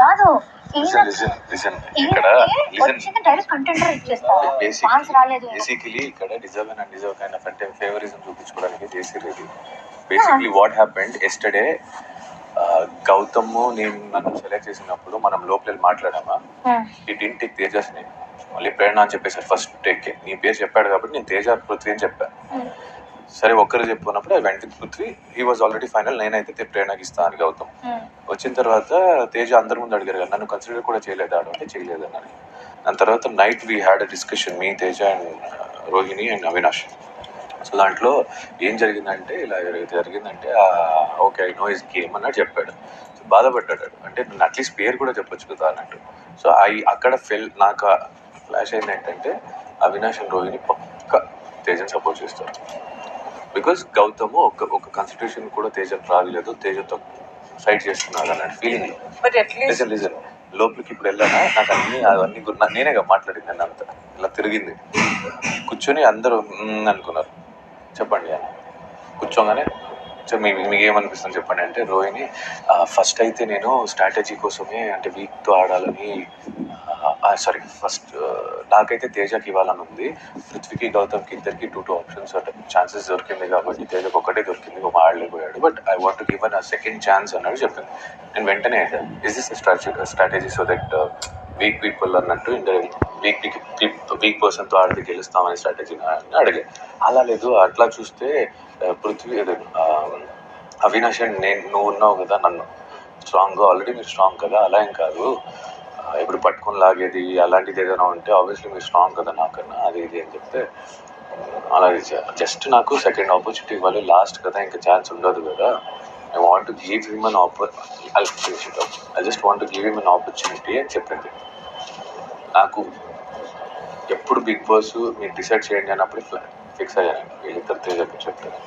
కాదు బేసికలీ ఇక్కడ deserve and undeserve kind of అంటే ఫేవరిజం చూపించుకోవడానికి చేసిర్రు ఇది. Basically what happened yesterday, Gautam నేను నన్ను సెలెక్ట్ చేసినప్పుడు మనం లోపల మాట్లాడామా, ఈ డింట్ టేక్ తేజస్ ని, మళ్ళీ ప్రేరణ అని చెప్పేసారు ఫస్ట్ టేక్. నీ పేరు చెప్పాడు కాబట్టి నేను తేజ పృథ్వీ అని చెప్పాను. సరే ఒక్కరు చెప్పుకున్నప్పుడు I want Prithvi, he was already final, నేనైతే ప్రేరణకి ఇస్తాను అని గౌతమ్. వచ్చిన తర్వాత తేజ అందరి ముందు అడిగారు కదా, నన్ను కన్సిడర్ కూడా చేయలేదు ఆడు అంటే చేయలేదు అన్నాను. దాని తర్వాత night we had a discussion, me Teja and Rohini and Avinash. So దాంట్లో ఏం జరిగిందంటే, ఇలా జరిగిందంటే okay I know his game అన్నట్టు చెప్పాడు. బాధపడ్డాడు, అంటే నేను అట్లీస్ట్ పేరు కూడా చెప్పొచ్చు కదా అన్నట్టు. సో అక్కడ నాకు ఫ్లాష్ అయింది ఏంటంటే, అవినాష్ అండ్ రోహిణి పక్క తేజని సపోర్ట్ చేస్తారు. బికాస్ గౌతమ్ ఒక కన్సిడరేషన్ కూడా తేజకు రాలేదు, తేజతో ఫైట్ చేస్తున్నారు అన్నట్టు ఫీలింగ్. లిజన్ లోపలికి ఇప్పుడు వెళ్ళానా, నాకు అవన్నీ నేనేగా మాట్లాడింది అన్న అంతా. ఇలా తిరిగింది, కూర్చొని అందరూ అనుకున్నారు. చెప్పండి అని కూర్చోగానే మీకు ఏమనిపిస్తుంది చెప్పండి అంటే, రోహిణి ఫస్ట్ అయితే నేను స్ట్రాటజీ కోసమే అంటే వీక్తో ఆడాలని, సారీ ఫస్ట్ నాకైతే తేజకి ఇవ్వాలని ఉంది, పృథ్వీకి గౌతమ్కి ఇద్దరికి 2 ఆప్షన్స్ అంటే ఛాన్సెస్ దొరికింది కాబట్టి తేజకు ఒకటే దొరికింది, ఒక ఆడలేకపోయాడు, but I want to give an second chance అన్నట్టు చెప్పింది. నేను వెంటనే is this strategy so that weak people అన్నట్టు వీక్ పర్సన్తో ఆడితే గెలుస్తామని స్ట్రాటజీ అని అడిగే. అలా లేదు, అట్లా చూస్తే పృథ్వీ అవినాష్ అండ్ నువ్వు ఉన్నావు కదా నన్ను స్ట్రాంగ్గా, ఆల్రెడీ మీరు స్ట్రాంగ్ కదా, అలా ఏం కాదు, ఇప్పుడు పట్టుకొని లాగేది అలాంటిది ఏదైనా ఉంటే ఆబ్వియస్లీ మీరు స్ట్రాంగ్ కదా నాకన్నా, అది ఇది అని చెప్తే, అలా జస్ట్ నాకు సెకండ్ ఆపర్చునిటీ ఇవ్వాలి, లాస్ట్ కదా ఇంకా ఛాన్స్ ఉండదు కదా, I want to give him an I just want to give him an opportunity అని చెప్పింది. నాకు ఎప్పుడు బిగ్ బాస్ మీరు డిసైడ్ చేయండి అన్నప్పుడు ఫిక్స్ అయ్యాను, వీళ్ళిద్దరు తేజ చెప్తాను.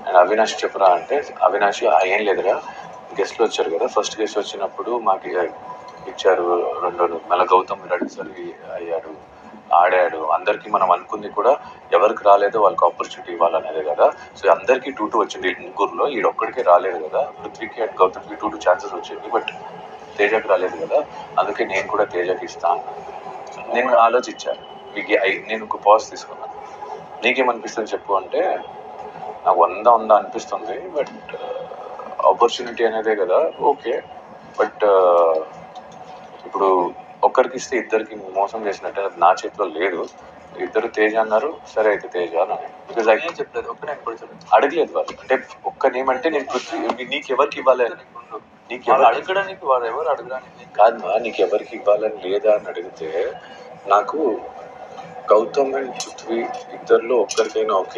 అండ్ అవినాష్ చెప్పరా అంటే, అవినాష్ ఏం లేదురా, గెస్ట్లు వచ్చారు కదా, ఫస్ట్ గెస్ట్ వచ్చినప్పుడు మాకు ఇచ్చారు 2 మళ్ళీ గౌతమ్ రెడీ అయ్యాడు, ఆడాడు, అందరికీ మనం అనుకుంది కూడా ఎవరికి రాలేదో వాళ్ళకి ఆపర్చునిటీ ఇవ్వాలనేదే కదా. సో అందరికీ 2-2 వచ్చింది, ముగ్గురులో ఈడొక్కడికే రాలేదు కదా, పృథ్వీకి అండ్ గౌతమ్కి 2-2 ఛాన్సెస్ వచ్చింది, బట్ తేజకి రాలేదు కదా, అందుకే నేను కూడా తేజకి ఇస్తాను. నేను ఆలోచించాను, నేను ఒక పాజ్ తీసుకున్నాను. నీకేమనిపిస్తుంది చెప్పు అంటే, నాకు 100 అనిపిస్తుంది, బట్ ఆపర్చునిటీ అనేదే కదా, ఓకే, బట్ ఇప్పుడు ఒక్కరికి ఇస్తే ఇద్దరికి మోసం చేసినట్టే, అది నా చేతిలో లేదు, ఇద్దరు తేజ అన్నారు, సరే అయితే తేజ అన్నాను. బికాజ్ ఏం చెప్పలేదు, ఒక్క నేను కూడా చెప్పలేదు, అడగలేదు వాళ్ళు, అంటే ఒక్క నేమ్ అంటే నేను పృథ్వీ నీకు ఎవరికి ఇవ్వాలి అని, నీకు అడగడానికి వాడు ఎవరు అడగడానికి కాదు, నీకు ఎవరికి ఇవ్వాలని లేదా అని అడిగితే, నాకు గౌతమ్ అండ్ పృథ్వీ ఇద్దరిలో ఒక్కరికైనా ఓకే.